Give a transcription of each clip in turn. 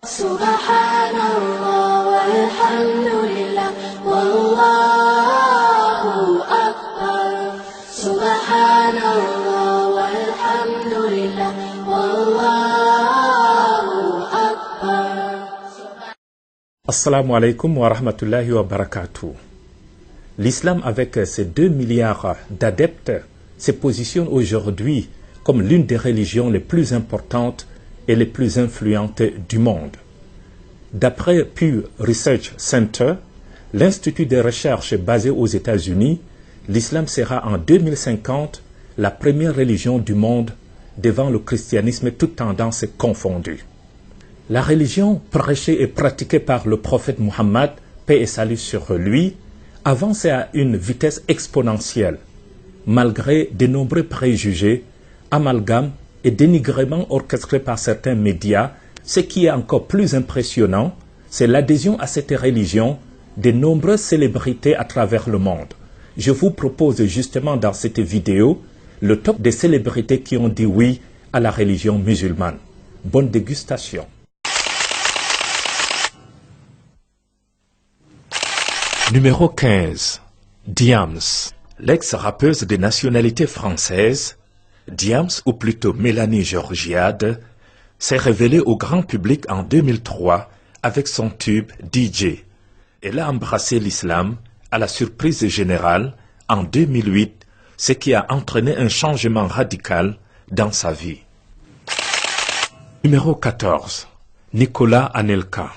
Subhanallah walhamdulillah wallahu akbar. Subhanallah walhamdulillah wallahu akbar. Assalamu alaikum wa rahmatullahi wa barakatuh. L'islam, avec ses 2 milliards d'adeptes, se positionne aujourd'hui comme l'une des religions les plus importantes et les plus influentes du monde. D'après Pew Research Center, l'institut de recherche basé aux États-Unis, l'islam sera en 2050 la première religion du monde devant le christianisme, toutes tendances confondues. La religion prêchée et pratiquée par le prophète Muhammad, paix et salut sur lui, avance à une vitesse exponentielle, malgré de nombreux préjugés, amalgames et dénigrements orchestrés par certains médias. Ce qui est encore plus impressionnant, c'est l'adhésion à cette religion de nombreuses célébrités à travers le monde. Je vous propose justement dans cette vidéo le top des célébrités qui ont dit oui à la religion musulmane. Bonne dégustation. Numéro 15. Diams. L'ex-rappeuse de nationalité française, Diams, ou plutôt Mélanie Georgiade, s'est révélée au grand public en 2003 avec son tube DJ. Elle a embrassé l'islam à la surprise générale en 2008, ce qui a entraîné un changement radical dans sa vie. Numéro 14. Nicolas Anelka.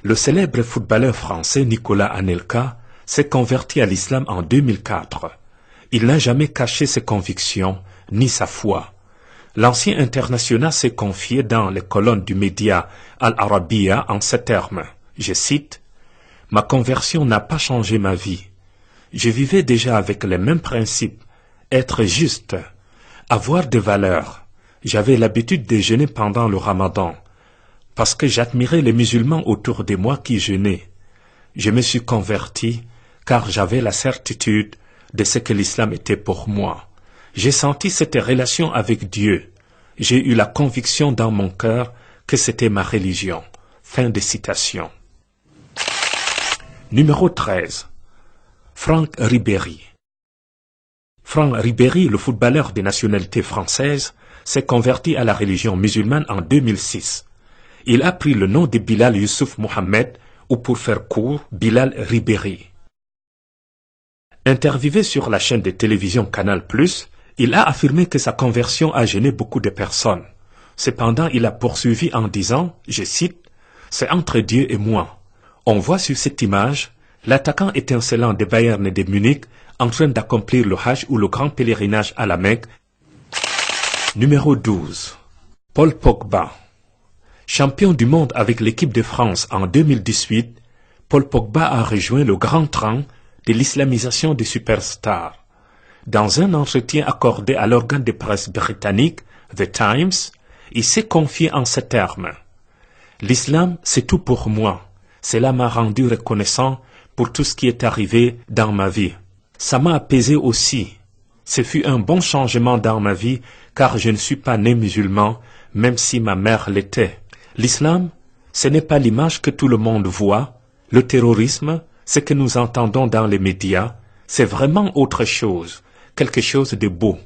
Le célèbre footballeur français Nicolas Anelka s'est converti à l'islam en 2004. Il n'a jamais caché ses convictions ni sa foi. L'ancien international s'est confié dans les colonnes du média Al Arabiya en ces termes. Je cite: « Ma conversion n'a pas changé ma vie. Je vivais déjà avec les mêmes principes, être juste, avoir des valeurs. J'avais l'habitude de jeûner pendant le Ramadan, parce que j'admirais les musulmans autour de moi qui jeûnaient. Je me suis converti car j'avais la certitude de ce que l'islam était pour moi. J'ai senti cette relation avec Dieu. J'ai eu la conviction dans mon cœur que c'était ma religion. » Fin de citation. Numéro 13. Franck Ribéry. Franck Ribéry, le footballeur de nationalité française, s'est converti à la religion musulmane en 2006. Il a pris le nom de Bilal Youssouf Mohamed, ou pour faire court, Bilal Ribéry. Interviewé sur la chaîne de télévision Canal+, il a affirmé que sa conversion a gêné beaucoup de personnes. Cependant, il a poursuivi en disant, je cite, « C'est entre Dieu et moi. On voit sur cette image l'attaquant étincelant de Bayern et de Munich en train d'accomplir le Hajj ou le grand pèlerinage à la Mecque. » Numéro 12. Paul Pogba. Champion du monde avec l'équipe de France en 2018, Paul Pogba a rejoint le grand train de l'islamisation des superstars. Dans un entretien accordé à l'organe de presse britannique, The Times, il s'est confié en ces termes. « L'islam, c'est tout pour moi. Cela m'a rendu reconnaissant pour tout ce qui est arrivé dans ma vie. Ça m'a apaisé aussi. Ce fut un bon changement dans ma vie car je ne suis pas né musulman, même si ma mère l'était. L'islam, ce n'est pas l'image que tout le monde voit. Le terrorisme, ce que nous entendons dans les médias, c'est vraiment autre chose, quelque chose de beau. »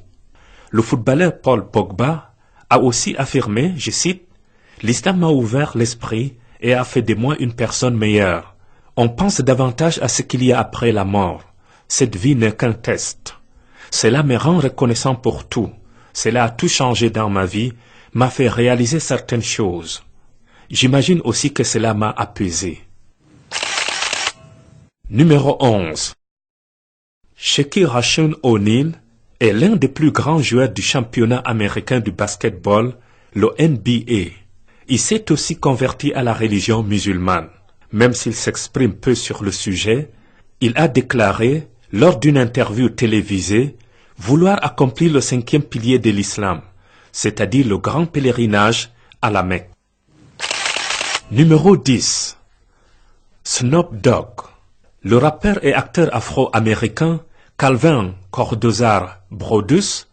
Le footballeur Paul Pogba a aussi affirmé, je cite, « L'islam m'a ouvert l'esprit et a fait de moi une personne meilleure. On pense davantage à ce qu'il y a après la mort. Cette vie n'est qu'un test. Cela me rend reconnaissant pour tout. Cela a tout changé dans ma vie, m'a fait réaliser certaines choses. J'imagine aussi que cela m'a apaisé. » Numéro 11. Shaquille O'Neal est l'un des plus grands joueurs du championnat américain du basketball, le NBA. Il s'est aussi converti à la religion musulmane. Même s'il s'exprime peu sur le sujet, il a déclaré, lors d'une interview télévisée, vouloir accomplir le 5e pilier de l'islam, c'est-à-dire le grand pèlerinage à la Mecque. Numéro 10. Snoop Dogg. Le rappeur et acteur afro-américain Calvin Cordozar Brodus,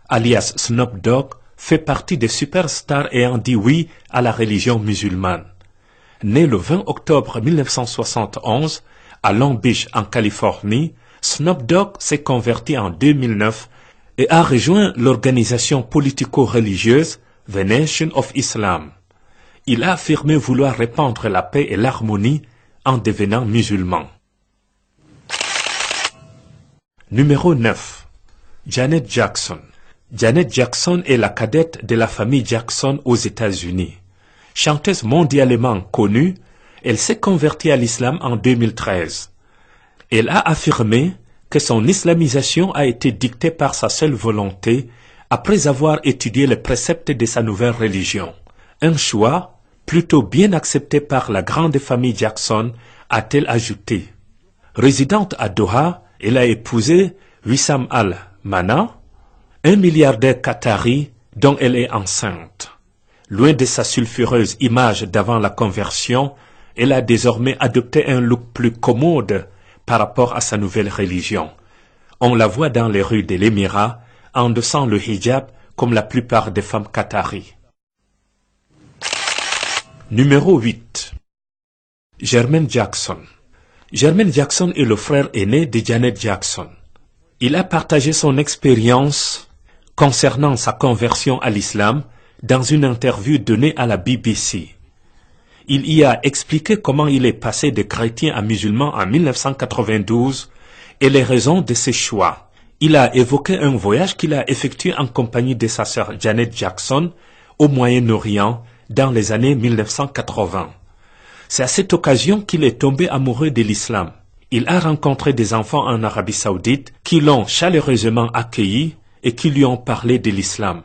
alias Snoop Dogg, fait partie des superstars ayant dit oui à la religion musulmane. Né le 20 octobre 1971 à Long Beach en Californie, Snoop Dogg s'est converti en 2009 et a rejoint l'organisation politico-religieuse The Nation of Islam. Il a affirmé vouloir répandre la paix et l'harmonie en devenant musulman. Numéro 9. Janet Jackson. Janet Jackson est la cadette de la famille Jackson aux États-Unis. Chanteuse mondialement connue, elle s'est convertie à l'islam en 2013. Elle a affirmé que son islamisation a été dictée par sa seule volonté après avoir étudié les préceptes de sa nouvelle religion. Un choix plutôt bien accepté par la grande famille Jackson, a-t-elle ajouté. Résidente à Doha, elle a épousé Wissam Al-Mana, un milliardaire qatari dont elle est enceinte. Loin de sa sulfureuse image d'avant la conversion, elle a désormais adopté un look plus commode par rapport à sa nouvelle religion. On la voit dans les rues de l'Émirat, endossant le hijab comme la plupart des femmes qataries. Numéro 8. Jermaine Jackson. Jermaine Jackson est le frère aîné de Janet Jackson. Il a partagé son expérience concernant sa conversion à l'islam dans une interview donnée à la BBC. Il y a expliqué comment il est passé de chrétien à musulman en 1992 et les raisons de ses choix. Il a évoqué un voyage qu'il a effectué en compagnie de sa sœur Janet Jackson au Moyen-Orient dans les années 1980. C'est à cette occasion qu'il est tombé amoureux de l'islam. Il a rencontré des enfants en Arabie Saoudite qui l'ont chaleureusement accueilli et qui lui ont parlé de l'islam.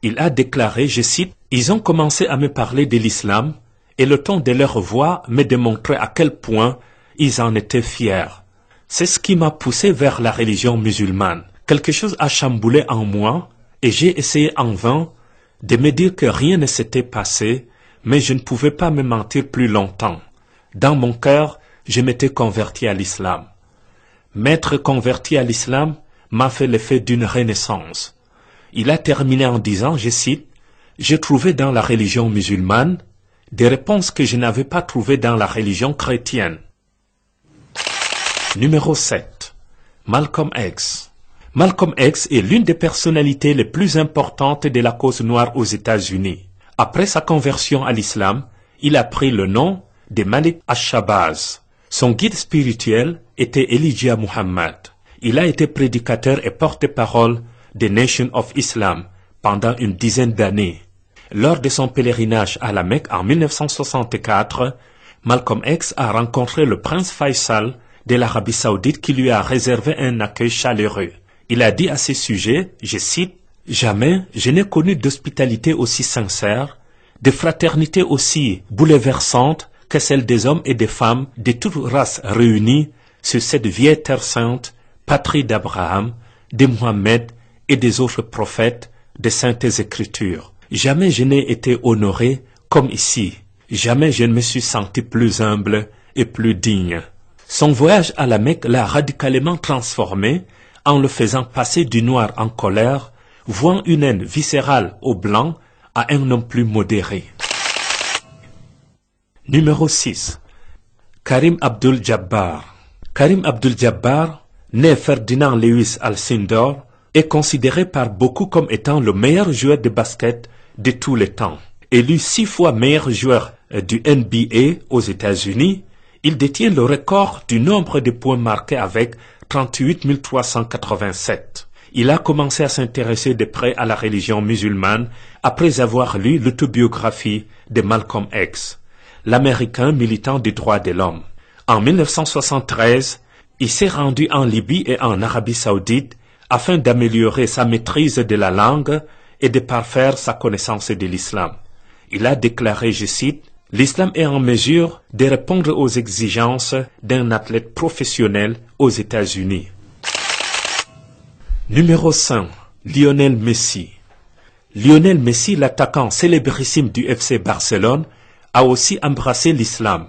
Il a déclaré, je cite, « Ils ont commencé à me parler de l'islam et le ton de leur voix me démontrait à quel point ils en étaient fiers. C'est ce qui m'a poussé vers la religion musulmane. Quelque chose a chamboulé en moi et j'ai essayé en vain de me dire que rien ne s'était passé, mais je ne pouvais pas me mentir plus longtemps. Dans mon cœur, je m'étais converti à l'islam. M'être converti à l'islam m'a fait l'effet d'une renaissance. » Il a terminé en disant, je cite, « J'ai trouvé dans la religion musulmane des réponses que je n'avais pas trouvées dans la religion chrétienne. » Numéro 7. Malcolm X. Malcolm X est l'une des personnalités les plus importantes de la cause noire aux États-Unis. Après sa conversion à l'islam, il a pris le nom de Malik Ash-Shabazz. Son guide spirituel était Elijah Muhammad. Il a été prédicateur et porte-parole des Nation of Islam pendant une dizaine d'années. Lors de son pèlerinage à la Mecque en 1964, Malcolm X a rencontré le prince Faisal de l'Arabie Saoudite qui lui a réservé un accueil chaleureux. Il a dit à ce sujet, je cite, « Jamais je n'ai connu d'hospitalité aussi sincère, de fraternité aussi bouleversante que celle des hommes et des femmes de toutes races réunies sur cette vieille terre sainte, patrie d'Abraham, de Mohammed et des autres prophètes des saintes écritures. Jamais je n'ai été honoré comme ici. Jamais je ne me suis senti plus humble et plus digne. » Son voyage à la Mecque l'a radicalement transformé en le faisant passer du noir en colère, vouant une haine viscérale aux blancs à un homme plus modéré. Numéro 6. Karim Abdul-Jabbar. Karim Abdul-Jabbar, né Ferdinand Lewis Alcindor, est considéré par beaucoup comme étant le meilleur joueur de basket de tous les temps. Élu 6 fois meilleur joueur du NBA aux États-Unis, il détient le record du nombre de points marqués avec 38 387. Il a commencé à s'intéresser de près à la religion musulmane après avoir lu l'autobiographie de Malcolm X, l'Américain militant des droits de l'homme. En 1973, il s'est rendu en Libye et en Arabie Saoudite afin d'améliorer sa maîtrise de la langue et de parfaire sa connaissance de l'islam. Il a déclaré, je cite, « L'islam est en mesure de répondre aux exigences d'un athlète professionnel aux États-Unis. » Numéro 5. Lionel Messi. Lionel Messi, l'attaquant célébrissime du FC Barcelone, a aussi embrassé l'islam.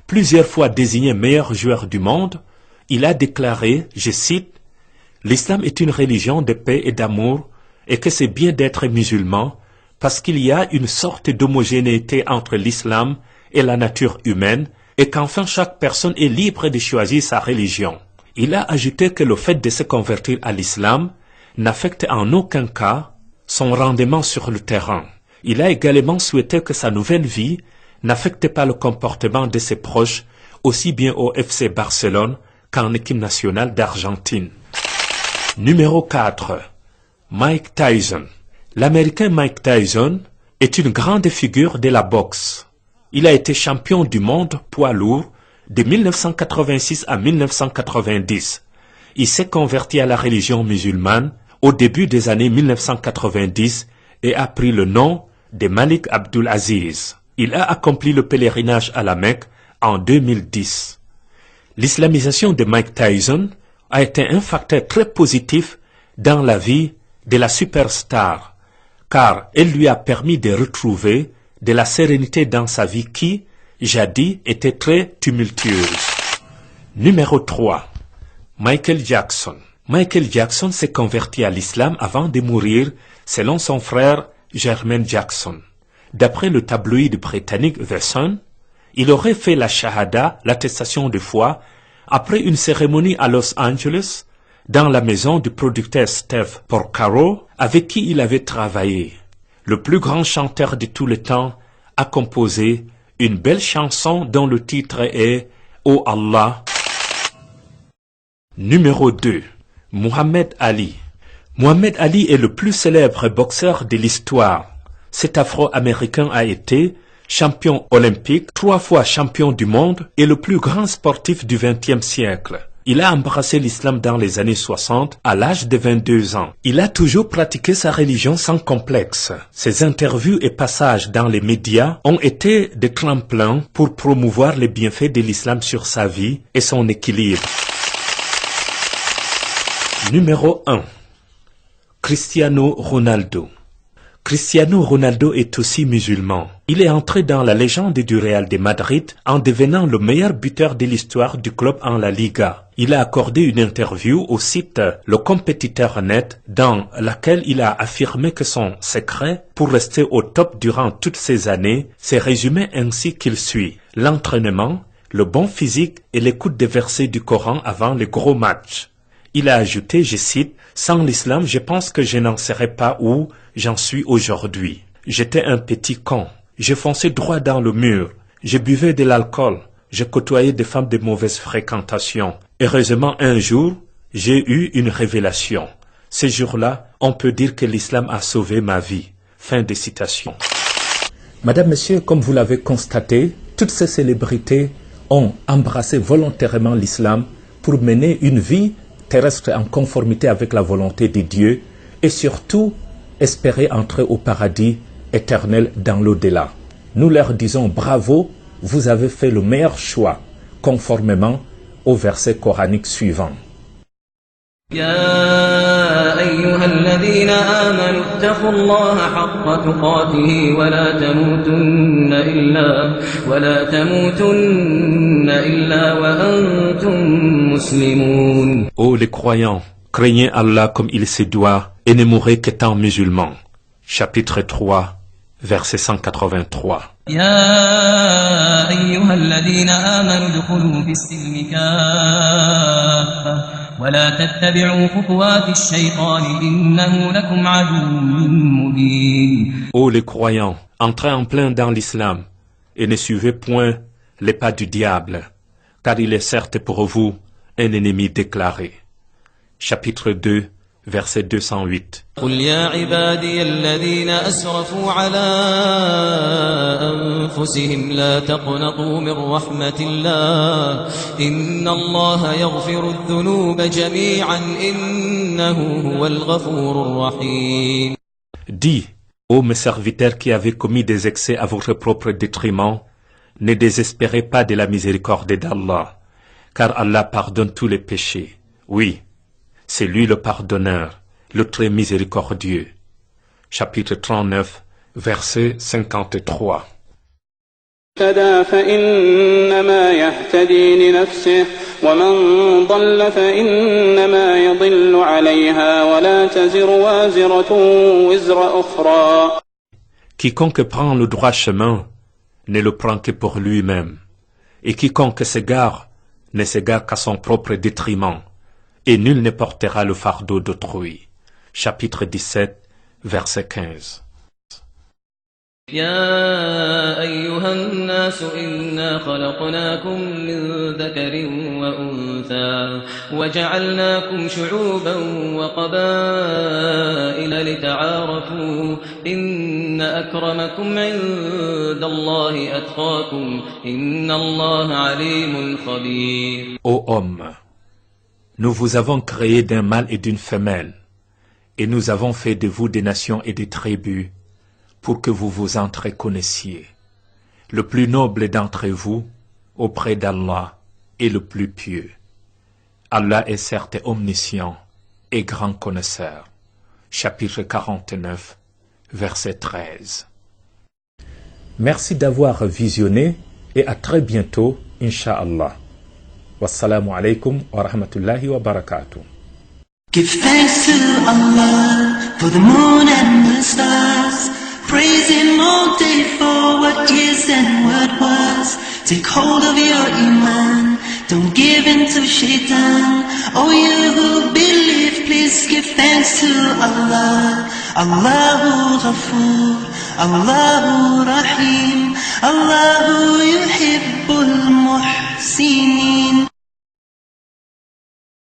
Plusieurs fois désigné meilleur joueur du monde, il a déclaré, je cite, « L'islam est une religion de paix et d'amour et que c'est bien d'être musulman parce qu'il y a une sorte d'homogénéité entre l'islam et la nature humaine et qu'enfin chaque personne est libre de choisir sa religion. Il a ajouté que le fait de se convertir à l'islam n'affecte en aucun cas son rendement sur le terrain. Il a également souhaité que sa nouvelle vie n'affecte pas le comportement de ses proches, aussi bien au FC Barcelone qu'en équipe nationale d'Argentine. Numéro 4. Mike Tyson. L'Américain Mike Tyson est une grande figure de la boxe. Il a été champion du monde poids lourd de 1986 à 1990. Il s'est converti à la religion musulmane au début des années 1990 et a pris le nom de Malik Abdul Aziz. Il a accompli le pèlerinage à la Mecque en 2010. L'islamisation de Mike Tyson a été un facteur très positif dans la vie de la superstar, car elle lui a permis de retrouver de la sérénité dans sa vie qui, jadis, était très tumultueuse. Numéro 3. Michael Jackson. Michael Jackson s'est converti à l'islam avant de mourir, selon son frère Jermaine Jackson. D'après le tabloïd britannique The Sun, il aurait fait la shahada, l'attestation de foi, après une cérémonie à Los Angeles, dans la maison du producteur Steve Porcaro, avec qui il avait travaillé. Le plus grand chanteur de tout le temps a composé une belle chanson dont le titre est « Oh Allah ». Numéro 2. Muhammad Ali. Muhammad Ali est le plus célèbre boxeur de l'histoire. Cet Afro-Américain a été champion olympique, 3 fois champion du monde et le plus grand sportif du XXe siècle. Il a embrassé l'islam dans les années 60 à l'âge de 22 ans. Il a toujours pratiqué sa religion sans complexe. Ses interviews et passages dans les médias ont été des tremplins pour promouvoir les bienfaits de l'islam sur sa vie et son équilibre. Numéro 1. Cristiano Ronaldo. Cristiano Ronaldo est aussi musulman. Il est entré dans la légende du Real de Madrid en devenant le meilleur buteur de l'histoire du club en la Liga. Il a accordé une interview au site Le Compétiteur Net dans laquelle il a affirmé que son secret pour rester au top durant toutes ces années s'est résumé ainsi qu'il suit: l'entraînement, le bon physique et l'écoute des versets du Coran avant les gros matchs. Il a ajouté, je cite, « Sans l'islam, je pense que je n'en serais pas où j'en suis aujourd'hui. J'étais un petit con. Je fonçais droit dans le mur. Je buvais de l'alcool. Je côtoyais des femmes de mauvaise fréquentation. Heureusement, un jour, j'ai eu une révélation. Ce jour-là, on peut dire que l'islam a sauvé ma vie. » Fin de citation. Madame, Monsieur, comme vous l'avez constaté, toutes ces célébrités ont embrassé volontairement l'islam pour mener une vie terrestre en conformité avec la volonté de Dieu et surtout espérer entrer au paradis éternel dans l'au-delà. Nous leur disons bravo, vous avez fait le meilleur choix, conformément au verset coranique suivant. يا أيها الذين آمنوا اتقوا الله حق تقاته ولا تموتن إلا وأنتم مسلمون. Ô les croyants, craignez Allah comme il se doit et ne mourrez qu'étant musulmans. Chapitre 3, verset 183. يا أيها الذين آمنوا ادخلوا في السلم كافة ولا تتبعوا خطوات الشيطان إنه لكم عدو مبين. Ô les croyants, entrez en plein dans l'islam et ne suivez point les pas du diable, car il est certes pour vous un ennemi déclaré. Chapitre 2, verset 208. قل يا عبادي الذين أسرفوا على أنفسهم لا تقنطوا من رحمة الله إن الله يغفر الذنوب جميعا إنه هو الغفور الرحيم. Dis, ô mes serviteurs qui avez commis des excès à votre propre détriment, ne désespérez pas de la miséricorde d'Allah, car Allah pardonne tous les péchés. Oui, c'est lui le pardonneur, le très miséricordieux. Chapitre 39, verset 53. فإنما يهتدي لنفسه ومن ضل فإنما يضل عليها ولا تزر وازرة وزر أخرى. Quiconque prend le droit chemin ne le prend que pour lui-même, et quiconque s'égare ne s'égare qu'à son propre détriment, et nul ne portera le fardeau d'autrui. Chapitre 17, verset 15. يا أيها الناس إنا خلقناكم من ذكر وأنثى وجعلناكم شعوبا وقبائل لتعارفوا إن أكرمكم عند الله أتقاكم إن الله عليم خبير. Ô homme, nous vous avons créé d'un mâle et d'une femelle, et nous avons fait de vous des nations et des tribus, pour que vous vous entreconnaissiez. Le plus noble d'entre vous, auprès d'Allah, est le plus pieux. Allah est certes omniscient et grand connaisseur. Chapitre 49, verset 13. Merci d'avoir visionné et à très bientôt, Inch'Allah. Wassalamu alaikum wa rahmatullahi wa barakatuh. Give thanks to Allah for the moon and the stars. Praise Him all day for what is and what was. Take hold of your iman, don't give in to shaitan. Oh, you who believe, please give thanks to Allah. Allahu Ghafoor, Allahu Rahim, Allahu Yuhibbul Muhsinin.